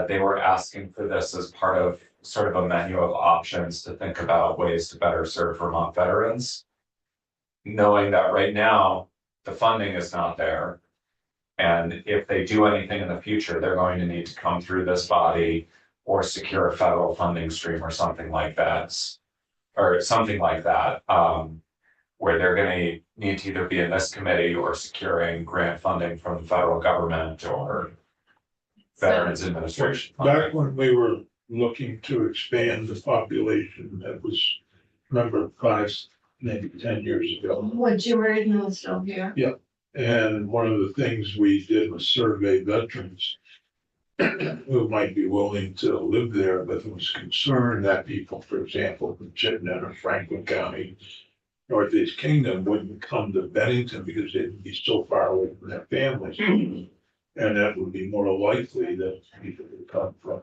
They were asking for this as part of sort of a menu of options to think about ways to better serve Vermont veterans. Knowing that right now, the funding is not there. And if they do anything in the future, they're going to need to come through this body or secure a federal funding stream or something like that. Where they're gonna need to either be in this committee or securing grant funding from the federal government or Veterans Administration. Back when we were looking to expand the population, that was, remember, 5, maybe 10 years ago. When Jim Reardon was still here. And one of the things we did was survey veterans who might be willing to live there, but there was concern that people, for example, from Chittenden or Franklin County, Northeast Kingdom, wouldn't come to Bennington because they'd be so far away from their families. And that would be more likely that people would come from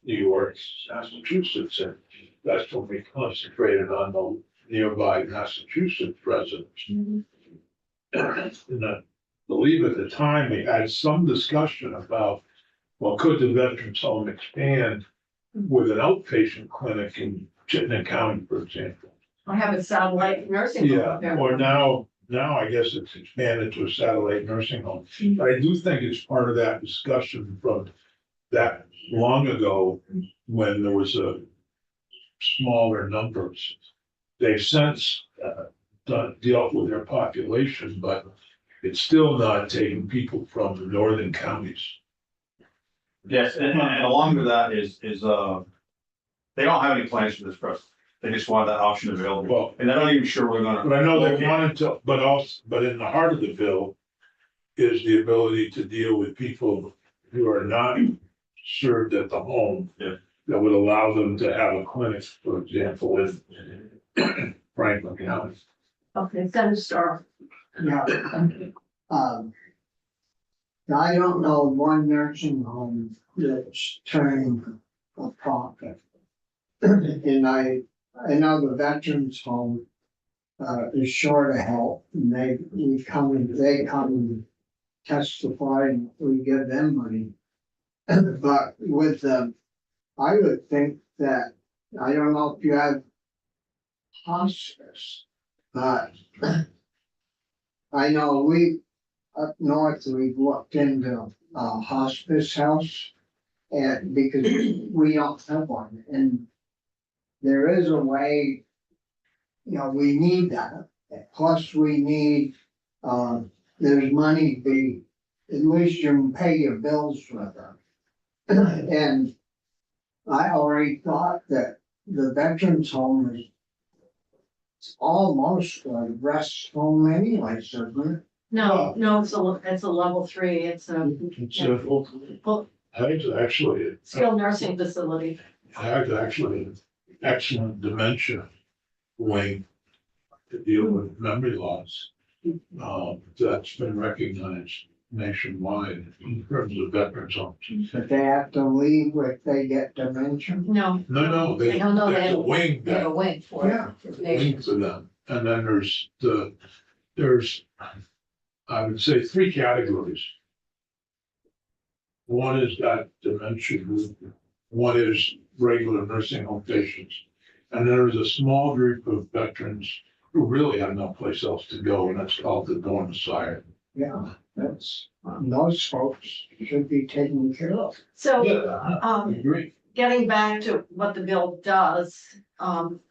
New York, Massachusetts, and that's when we concentrated on the nearby Massachusetts residents. And I believe at the time we had some discussion about, well, could the Veterans Home expand with an outpatient clinic in Chittenden County, for example? Or have a satellite nursing home up there. Or now I guess it's expanded to a satellite nursing home. But I do think it's part of that discussion from that long ago when there was a smaller numbers. They've since dealt with their population, but it's still not taking people from the northern counties. Yes, and along with that is, they don't have any plans for this process. They just want that option available. Well, And they're not even sure we're gonna. but I know they wanted to, but in the heart of the bill is the ability to deal with people who are not served at the home. Yeah. That would allow them to have a clinic, for example, in Franklin County. Okay, Senator Starr. Yeah. I don't know one nursing home that's turning a profit. And I know the veterans home is short of help, and they come and testify, and we give them money. But with I would think that, I don't know if you have hospice, but I know up north, we've looked into a hospice house, and because we don't have one, and there is a way, we need that. Plus, we need, there's money to be, at least you can pay your bills with them. And I already thought that the veterans home is almost a rest home anyway, isn't it? No, it's a level 3, it's a It's a, full it's actually, skilled nursing facility. it's actually an excellent dementia wing to deal with memory loss. That's been recognized nationwide in terms of veterans homes. But they have to leave if they get dementia. No, No, They don't know there's that. a wing They have that a wing for Yeah. it. wing for them. And then there's, I would say, 3 categories. One is that dementia group, one is regular nursing home patients. And there's a small group of veterans who really have no place else to go, and that's called the domicile. Yeah, those folks should be taken care of. so, I agree. getting back to what the bill does,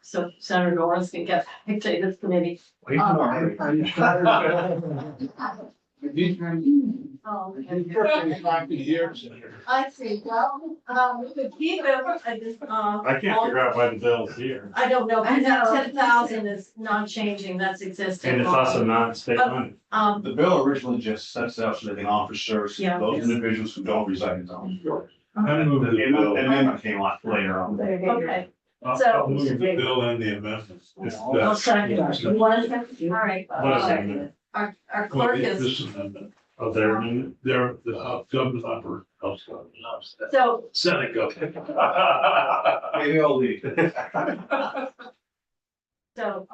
so Senator Norris can get back to this committee. I'm sorry. Oh, Back to here, Senator. I see, well, we could keep it, I just, I can't figure out why the bill's here. I don't know, because that 10,000 is not changing, that's existing. And it's also not state money. The bill originally just sets out so they can offer services Yeah. to those individuals who don't reside in town. I move the bill. And then it came on later on. Okay, I'll move the bill and the amendments. If I'll that's- second. You want to? All right. What is it? Our Well, clerk is, This amendment, Oh, there, and they're the government upper, House government, so, Senate government. Maybe I'll leave. so,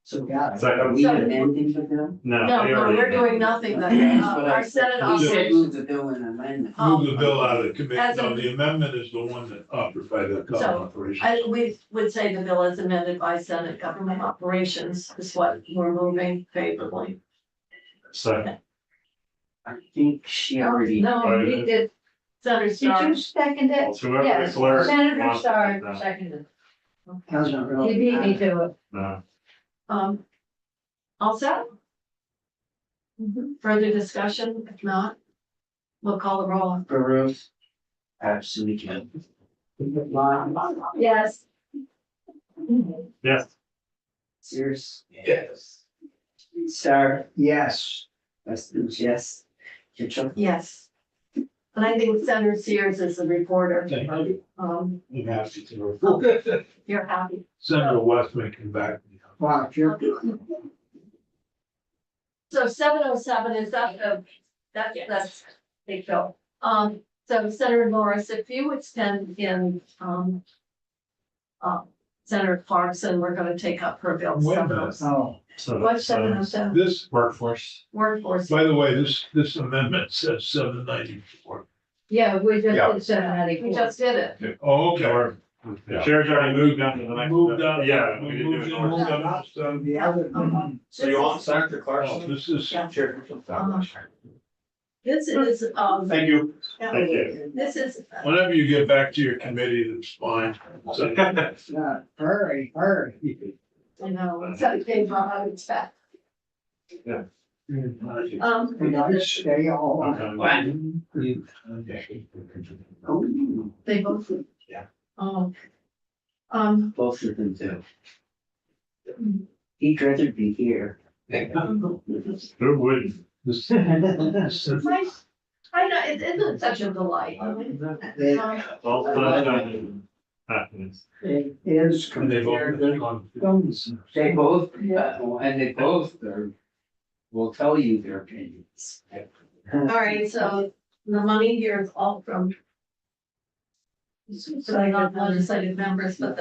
So guys, Second. are we amending the bill? no. no, they no, already- we're doing nothing then. Our Senate We said operations. move the bill and amendment. Move the bill out of the committee. As No, a- the amendment is the one that offered by the government operations. We would say the bill is amended by Senate government operations is what we're moving favorably. Second. I think she already. No, he did. Senator Did Starr, you second Well, it? it's whoever the Yes, clerk Senator wants to Starr put down. seconded. Doesn't He really beat me matter. to it. No. all set? Further discussion, if not, we'll call the roll. Burrows. Absolutely. Yes. Yes. Sears. Yes. Star. Yes, Weston's yes. Kitchell. Yes. And I think Senator Sears is the reporter. Thank you. Um, I'm happy to. you're happy. Senator Westman can back me up. well, if you're, So 707 is that's big Bill. So Senator Morris, if you would send in, Senator Clarkson, we're gonna take up her bill. Wait a minute. oh, So What's that's, 707? This, workforce. Workforce. by the way, this amendment says 794. Yeah, we just Yeah. did 794. We just did it. Oh, okay. Or, the chair's already moved on to the next. Moved on. Yeah, we didn't do Moved it. in, moved on. so the other. So you want Senator Oh, Clarkson? this is, Yeah. Chair. This is, Thank you. Thank you. this is, whenever you get back to your committee, that's fine. So, Yeah, hurry. you know, it's a big back. And I stay all on. They both. Yeah. Both of them do. He'd rather be here. Who wouldn't? This- I know, it isn't such a delight. All sunshine happiness. It is And they compared both. to. They both, and they both will tell you their opinions. All right, so the money here is all from. So not legislative members, but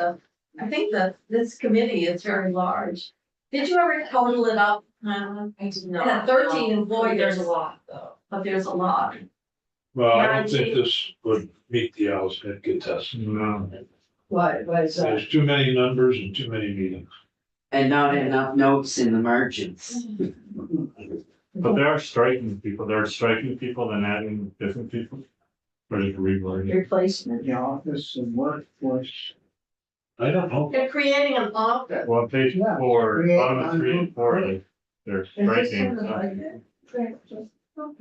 I think that this committee is very large. Did you ever total it up? I did not. Yeah, 13 employees. There's a lot, though. But there's a lot. Well, I don't think this would meet the Alice Midget test. No, What is that? There's too many numbers and too many meetings. And not enough notes in the margins. but they are striking people, then adding different people. Or just rewording. Replacement. The office and workforce. I don't know. They're creating an office. Well, page Yeah, 4, create bottom of 3 and 4, they're Is this striking. in the budget?